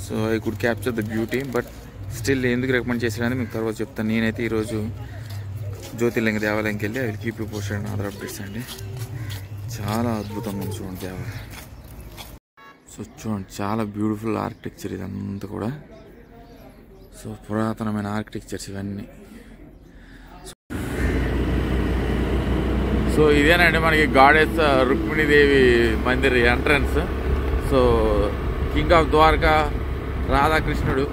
So I could capture the beauty. But still ఎందుకు recommend చేసానని మీకు తర్వాత చెప్తాను. నేనైతే ఈరోజు జ్యోతిర్లింగ దేవాలయంకి వెళ్ళి I will keep you posted other updates అండి. చాలా అద్భుతంగా ఉంది చూడండి దేవాలయం. సో చూడండి చాలా బ్యూటిఫుల్ ఆర్కిటెక్చర్ ఇదంతా కూడా. సో పురాతనమైన ఆర్కిటెక్చర్స్ ఇవన్నీ. సో ఇదేనండి మనకి goddess Rukminidevi mandir entrance. So king of Dwaraka రాధాకృష్ణుడు.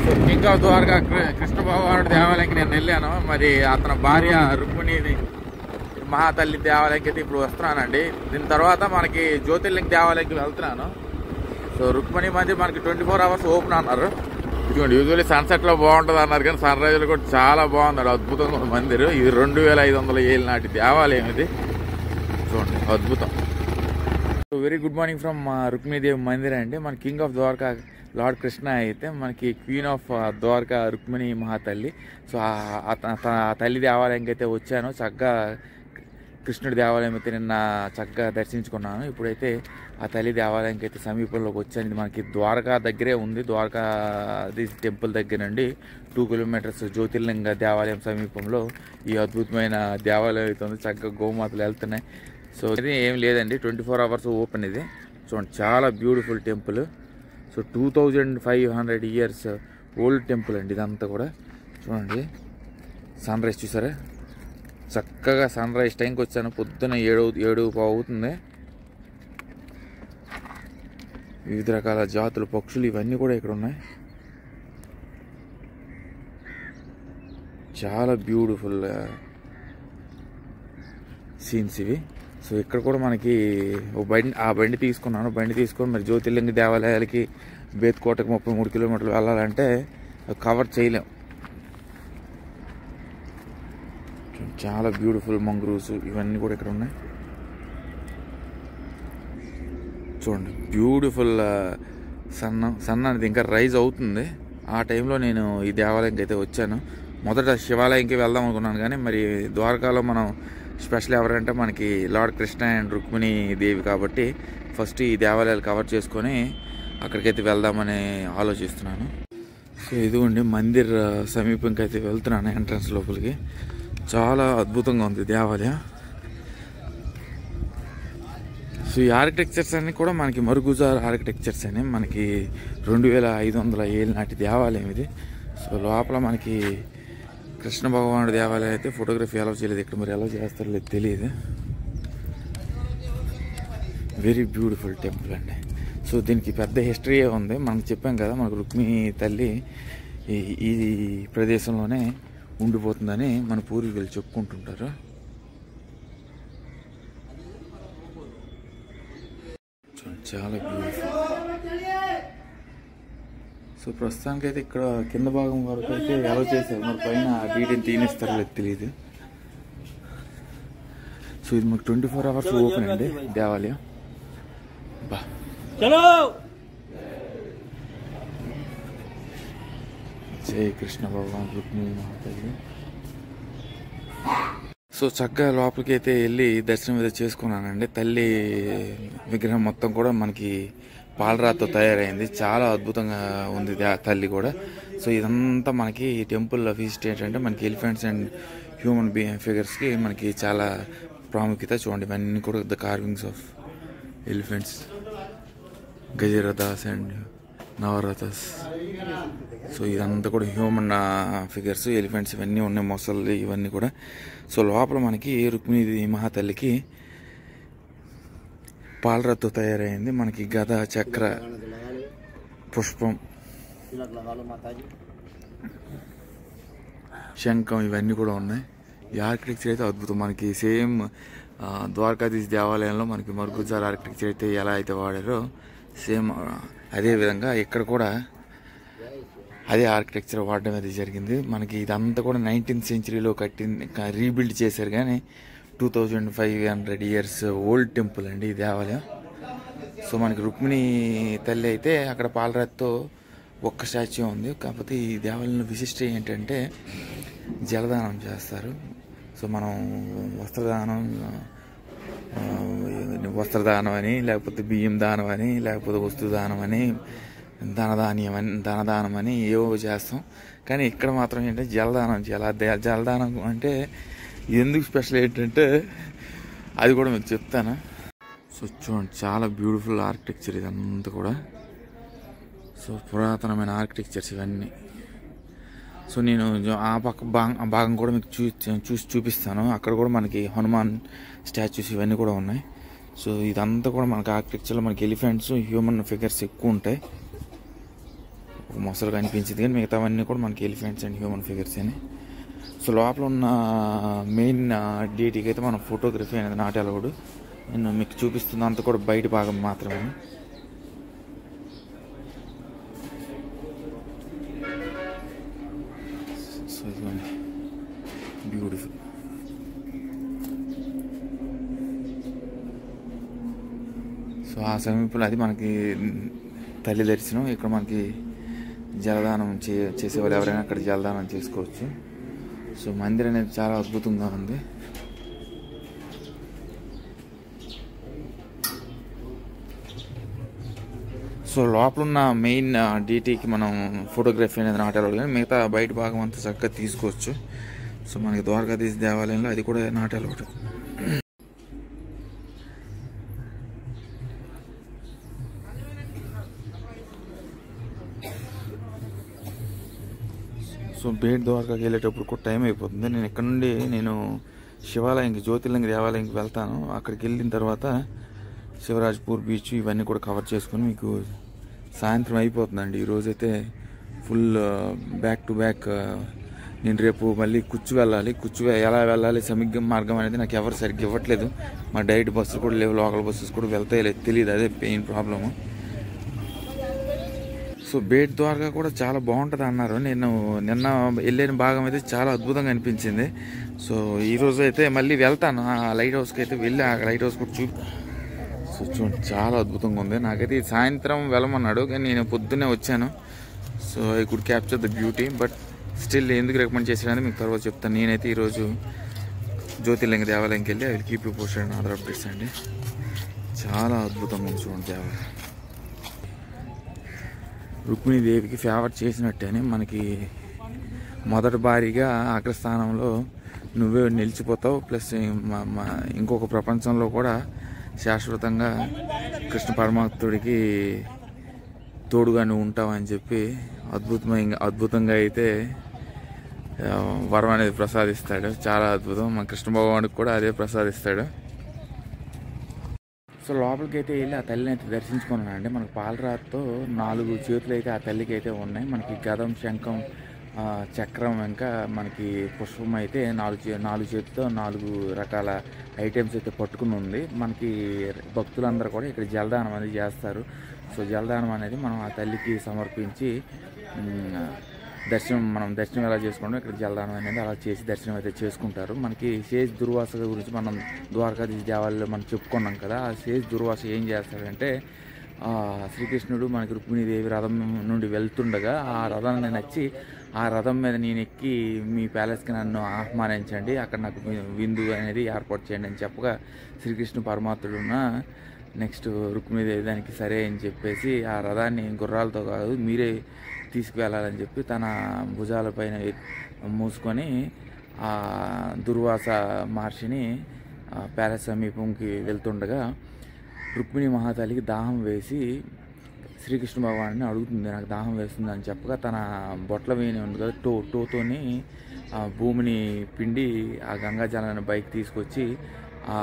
So king of Dwaraka Krishna భగవానుడు దేవాలయంకి నేను వెళ్ళాను. మరి అతని భార్య రుక్మిణి మహాతల్లి దేవాలయంకి అయితే ఇప్పుడు వస్తున్నానండి. దీని తర్వాత మనకి జ్యోతిర్లింగ దేవాలయంకి వెళ్తున్నాను. సో రుక్మిణి మందిర్ మనకి 24 hours ఓపెన్ అన్నారు. ఇదిగోండి యూజువల్లీ సన్సెట్లో బాగుంటుంది అన్నారు కానీ సన్ రైజ్లో కూడా చాలా బాగుంది. అద్భుతంగా ఉంది మందిర్. ఇది 2500 ఏళ్ళ నాటి దేవాలయం ఇది. చూడండి అద్భుతం. Very good morning from Rukminidevi Mandir అండి. మన king of Dwaraka lord Krishna అయితే మనకి క్వీన్ ఆఫ్ ద్వారకా రుక్మిణి మహాతల్లి. సో ఆ తల్లి దేవాలయంకి అయితే వచ్చాను. చక్కగా కృష్ణుడి దేవాలయం అయితే నిన్న చక్కగా దర్శించుకున్నాను. ఇప్పుడైతే ఆ తల్లి దేవాలయంకి అయితే సమీపంలోకి వచ్చాను. ఇది మనకి ద్వారకా దగ్గరే ఉంది. ద్వారకా టెంపుల్ దగ్గర నుండి 2 kilometers జ్యోతిర్లింగ దేవాలయం సమీపంలో ఈ అద్భుతమైన దేవాలయం అయితే ఉంది. చక్కగా గోమాతలు వెళ్తున్నాయి. సో ఇది ఏం లేదండి, 24 hours ఓపెన్ ఇది. చూడండి చాలా beautiful temple. So 2500 years old temple అండి ఇదంతా కూడా. చూడండి సన్ రైజ్ చూసారా, చక్కగా సన్ రైజ్ టైంకి వచ్చాను. పొద్దున్న 7:15 అవుతుంది. వివిధ రకాల జాతులు పక్షులు ఇవన్నీ కూడా ఇక్కడ ఉన్నాయి. చాలా బ్యూటిఫుల్ సీన్స్ ఇవి. సో ఇక్కడ కూడా మనకి ఆ బండి తీసుకున్నాను. బండి తీసుకొని మరి జ్యోతిర్లింగ దేవాలయాలకి బేత్కోటకి 33 kilometers వెళ్ళాలంటే కవర్ చేయలేం. చాలా బ్యూటిఫుల్ మంగ్రూవ్స్ ఇవన్నీ కూడా ఇక్కడ ఉన్నాయి. చూడండి బ్యూటిఫుల్ సన్ అనేది ఇంకా రైజ్ అవుతుంది. ఆ టైంలో నేను ఈ దేవాలయంకి అయితే వచ్చాను. మొదట శివాలయంకి వెళ్దాం అనుకున్నాను కానీ మరి ద్వారకాలో మనం స్పెషల్ ఎవరంటే మనకి లార్డ్ కృష్ణ అండ్ రుక్మిణి దేవి కాబట్టి ఫస్ట్ ఈ దేవాలయాలు కవర్ చేసుకొని అక్కడికైతే వెళ్దామని ఆలోచిస్తున్నాను. సో ఇదిగోండి మందిర్ సమీపంకి అయితే వెళ్తున్నాను. ఎంట్రన్స్ లోపలికి చాలా అద్భుతంగా ఉంది దేవాలయం. సో ఈ ఆర్కిటెక్చర్స్ అన్నీ కూడా మనకి మరుగుజార్ ఆర్కిటెక్చర్స్ అని మనకి 2500 ఏళ్ళ నాటి దేవాలయం ఇది. సో లోపల మనకి కృష్ణ భగవానుడు దేవాలయం అయితే ఫోటోగ్రఫీ అలౌ చేయలేదు. ఇక్కడ మరి ఎలా చేస్తారో లేదు తెలియదు. వెరీ బ్యూటిఫుల్ టెంపుల్ అండి. సో దీనికి పెద్ద హిస్టరీయే ఉంది. మనం చెప్పాం కదా మనకు రుక్మిణి తల్లి ఈ ప్రదేశంలోనే ఉండిపోతుందని మన పూర్వీకులు చెప్పుకుంటుంటారు. చాలా బ్యూటిఫుల్. సో ప్రస్తుతానికి అయితే ఇక్కడ కింద భాగం వరకు అయితే ఎలా చేశారు, మరి పైన డీటెయిల్ తీనిస్తారో లేదు తెలియదు. సో ఇది మాకు 24 hours ఓపెన్ అండి దేవాలయం. బా జై కృష్ణ భగవాన్ రుక్మిణి మహాతల్లి. సో చక్కగా లోపలికి అయితే వెళ్ళి దర్శనం అయితే చేసుకున్నానండి. తల్లి విగ్రహం మొత్తం కూడా మనకి పాలరాతితో తయారైంది. చాలా అద్భుతంగా ఉంది తల్లి కూడా. సో ఇదంతా మనకి టెంపుల్ విజిట్ ఏంటంటే మనకి ఎలిఫెంట్స్ అండ్ హ్యూమన్ ఫిగర్స్కి మనకి చాలా ప్రాముఖ్యత. చూడండి ఇవన్నీ కూడా ద కార్వింగ్స్ ఆఫ్ ఎలిఫెంట్స్, గజరథాస్ అండ్ నవరథస్. సో ఇదంతా కూడా హ్యూమన్ ఫిగర్స్, ఎలిఫెంట్స్ ఇవన్నీ ఉన్నాయి, మొసళ్ళు ఇవన్నీ కూడా. సో లోపల మనకి రుక్మిణి మహాతల్లికి పాలరాతితో తయారైంది. మనకి గద, చక్ర, పుష్పం, శంఖం ఇవన్నీ కూడా ఉన్నాయి. ఈ ఆర్కిటెక్చర్ అయితే అద్భుతం. మనకి సేమ్ ద్వారకాధీశ్ దేవాలయంలో మనకి మరుగుజార్ ఆర్కిటెక్చర్ అయితే ఎలా అయితే వాడారో సేమ్ అదే విధంగా ఇక్కడ కూడా అదే ఆర్కిటెక్చర్ వాడడం అది జరిగింది. మనకి ఇదంతా కూడా 19th century రీబిల్డ్ చేశారు కానీ 2500 years ఓల్డ్ టెంపుల్ అండి ఈ దేవాలయం. సో మనకి రుక్మిణి తల్లి అయితే అక్కడ పాలరాతితో ఒక్క స్టాచ్యూ ఉంది. కాకపోతే ఈ దేవాలయంలో విశిష్టత ఏంటంటే జలదానం చేస్తారు. సో మనం వస్త్రదానం అని, లేకపోతే బియ్యం దానం అని, లేకపోతే వస్తు దానం అని, ధనదానం అని ఏవో చేస్తాం. కానీ ఇక్కడ మాత్రం ఏంటంటే జలదానం చేయాలి. జలదానం అంటే ఎందుకు స్పెషల్ ఏంటంటే అది కూడా మీకు చెప్తాను. సో చూడండి, చాలా బ్యూటిఫుల్ ఆర్కిటెక్చర్ ఇదంతా కూడా. సో పురాతనమైన ఆర్కిటెక్చర్స్ ఇవన్నీ. సో నేను ఆ పక్క భాగం కూడా మీకు చూసి చూపిస్తాను. అక్కడ కూడా మనకి హనుమాన్ స్టాచ్యూస్ ఇవన్నీ కూడా ఉన్నాయి. సో ఇదంతా కూడా మనకి ఆర్కిటెక్చర్లో మనకి ఎలిఫెంట్స్, హ్యూమన్ ఫిగర్స్ ఎక్కువ ఉంటాయి. ఒక మొసలు కనిపించింది కానీ మిగతావన్నీ కూడా మనకి ఎలిఫెంట్స్ అండ్ హ్యూమన్ ఫిగర్స్ అని. సో లోపల ఉన్న మెయిన్ డీటీకి అయితే మన ఫోటోగ్రఫీ అనేది నాట్ అలౌడ్. నేను మీకు చూపిస్తున్న అంతా కూడా బయట భాగం మాత్రమే. సో ఇదిగోండి, బ్యూటిఫుల్. సో ఆ సమీపంలో అది మనకి తల్లి దర్శనం. ఇక్కడ మనకి జలదానం చేసేవాళ్ళు ఎవరైనా అక్కడ జలదానం చేసుకోవచ్చు. సో మందిరం అనేది చాలా అద్భుతంగా ఉంది. సో లోపల ఉన్న మెయిన్ డీటీకి మనం ఫోటోగ్రఫీ అనేది నాట్ అలౌడ్, కానీ మిగతా బయట భాగం అంతా చక్కగా తీసుకోవచ్చు. సో మనకి ద్వారకాధీశ దేవాలయంలో అది కూడా నాట్ అలౌడ్. సో బేట్ ద్వారకాకి వెళ్ళేటప్పుడు కూడా టైం అయిపోతుంది. నేను ఇక్కడ నుండి శివాలయంకి, జ్యోతిర్లింగ దేవాలయంకి వెళ్తాను. అక్కడికి వెళ్ళిన తర్వాత శివరాజ్పూర్ బీచ్ ఇవన్నీ కూడా కవర్ చేసుకుని మీకు సాయంత్రం అయిపోతుందండి. ఈరోజైతే ఫుల్ బ్యాక్ టు బ్యాక్. నేను రేపు మళ్ళీ కుచ్చు వెళ్ళాలి. ఎలా వెళ్ళాలి సమీగ్రం మార్గం అనేది నాకు ఎవరు సరిగ్గా ఇవ్వట్లేదు. మా డైరెక్ట్ బస్సులు కూడా లేవు, లోకల్ బస్సెస్ కూడా వెళ్తాయి లేదు తెలియదు. అదే main problem. So Bet Dwarka కూడా చాలా బాగుంటుంది అన్నారు. నేను నిన్న వెళ్ళిన భాగం అయితే చాలా అద్భుతంగా అనిపించింది. సో ఈరోజు అయితే మళ్ళీ వెళ్తాను ఆ లైట్ హౌస్కి అయితే వెళ్ళి ఆ లైట్ హౌస్ కూడా సో చూడండి, చాలా అద్భుతంగా ఉంది. నాకైతే సాయంత్రం వెళ్ళమన్నాడు కానీ నేను పొద్దున్నే వచ్చాను. So I could capture the beauty. But still ఎందుకు రికమెండ్ చేసానని మీకు తర్వాత చెప్తాను. నేనైతే ఈరోజు జ్యోతిర్లింగ దేవాలయంకి వెళ్ళి I will keep you posted and other updates అండి. చాలా అద్భుతంగా ఉంది చూడండి దేవాలయం. రుక్మిణీదేవికి ఫేవర్ చేసినట్టేనే మనకి మొదటి భారీగా అగ్రస్థానంలో నువ్వే నిలిచిపోతావు. ప్లస్ ఇంకొక ప్రపంచంలో కూడా శాశ్వతంగా కృష్ణ పరమాత్ముడికి తోడుగా నువ్వు ఉంటావు అని చెప్పి అద్భుతంగా అయితే వరం అనేది ప్రసాదిస్తాడు. చాలా అద్భుతం. మన కృష్ణ భగవానుడికి కూడా అదే ప్రసాదిస్తాడు. సో లోపలికి అయితే వెళ్ళి ఆ తల్లిని అయితే దర్శించుకున్నానండి. మనకు పాలరాతితో 4 చేతులు అయితే ఆ తల్లికి అయితే ఉన్నాయి. మనకి గదం, శంఖం, చక్రం, ఇంకా మనకి పుష్పం అయితే 4 చేతులతో 4 రకాల ఐటమ్స్ అయితే పట్టుకుని ఉంది. మనకి భక్తులందరూ కూడా ఇక్కడ జలదానం అనేది చేస్తారు. సో జలదానం అనేది మనం ఆ తల్లికి సమర్పించి మనం దర్శనం ఎలా చేసుకుంటాం ఇక్కడ జలదానం అనేది అలా చేసి దర్శనం అయితే చేసుకుంటారు. మనకి శేష్ దుర్వాస గురించి మనం ద్వారకాధీశ దేవాలయంలో మనం చెప్పుకున్నాం కదా. ఆ శేష్ దుర్వాస ఏం చేస్తాడంటే శ్రీకృష్ణుడు మనకి రుక్మిణీదేవి రథం నుండి వెళ్తుండగా ఆ రథాన్ని నచ్చి ఆ రథం మీద నేను ఎక్కి మీ ప్యాలెస్కి నన్ను ఆహ్వానించండి, అక్కడ నాకు విందు అనేది ఏర్పాటు చేయండి అని చెప్పగా శ్రీకృష్ణ పరమాత్ముడున్న నెక్స్ట్ రుక్మిణీదేవి దానికి సరే అని చెప్పేసి ఆ రథాన్ని గుర్రాలతో కాదు మీరే తీసుకువెళ్ళాలని చెప్పి తన భుజాలపైన మూసుకొని ఆ దుర్వాస మహర్షిని ప్యాలెస్ సమీపంకి వెళ్తుండగా రుక్మిణి మహాతల్లికి దాహం వేసి శ్రీకృష్ణ భగవాన్ని అడుగుతుంది, నాకు దాహం వేస్తుంది అని చెప్పగా తన బొట్ల వేని ఉంది కదా టోతోని భూమిని పిండి ఆ గంగాజలాన్ని బైక్ తీసుకొచ్చి ఆ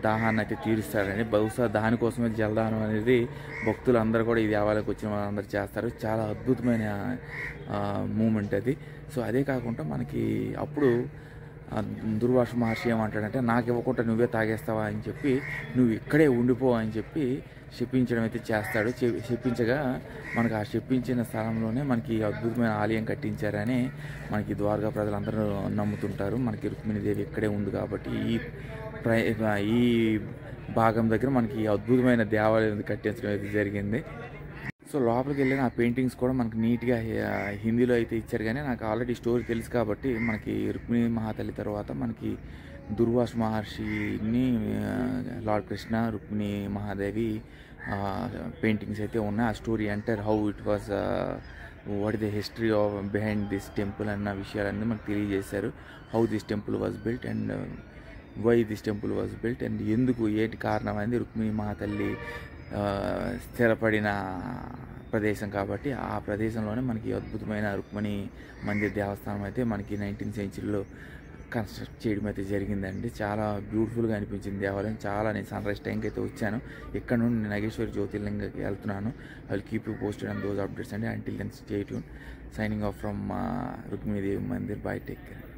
దాహాన్ని అయితే తీరుస్తాడని. బహుశా దానికోసమే జలదానం అనేది భక్తులందరూ కూడా ఈ దేవాలయకు వచ్చిన వాళ్ళందరూ చేస్తారు. చాలా అద్భుతమైన మూమెంట్ అది. సో అదే కాకుండా మనకి అప్పుడు దుర్వాస మహర్షి ఏమంటాడంటే నాకు ఇవ్వకుండా నువ్వే తాగేస్తావా అని చెప్పి నువ్వు ఇక్కడే ఉండిపో అని చెప్పి శపించడం అయితే చేస్తాడు. శపించగా మనకు ఆ శపించిన స్థలంలోనే మనకి అద్భుతమైన ఆలయం కట్టించారని మనకి ద్వారకా ప్రజలందరూ నమ్ముతుంటారు. మనకి రుక్మిణీదేవి ఇక్కడే ఉంది కాబట్టి ఈ భాగం దగ్గర మనకి అద్భుతమైన దేవాలయం కట్టించడం అయితే జరిగింది. సో లోపలికి వెళ్ళిన ఆ పెయింటింగ్స్ కూడా మనకి నీట్గా హిందీలో అయితే ఇచ్చారు. కానీ నాకు ఆల్రెడీ స్టోరీ తెలుసు కాబట్టి మనకి రుక్మిణి మహాతల్లి తర్వాత మనకి దుర్వాస మహర్షిని లార్డ్ కృష్ణ, రుక్మిణి మహాదేవి పెయింటింగ్స్ అయితే ఉన్నాయి. ఆ స్టోరీ ఎంటర్ how it was, what is the history of behind this temple అన్న విషయాలన్నీ మనకు తెలియజేశారు. How this temple was built and why this temple was built and ఎందుకు ఏంటి కారణం అనేది రుక్మిణి మహాతల్లి స్థిరపడిన ప్రదేశం కాబట్టి ఆ ప్రదేశంలోనే మనకి అద్భుతమైన రుక్మిణి మందిర్ దేవస్థానం అయితే మనకి 19th సెంచరీలో కన్స్ట్రక్ట్ చేయడం అయితే జరిగిందండి. చాలా బ్యూటిఫుల్గా అనిపించింది దేవాలయం. చాలా నేను సన్ రైజ్ టైంకి అయితే వచ్చాను. ఇక్కడ నుండి నాగేశ్వరి జ్యోతిర్లింగకి వెళ్తున్నాను. I will keep you posted on those updates అండి. Until then stay tune. Signing off from Rukminidevi mandir. Bye, take care.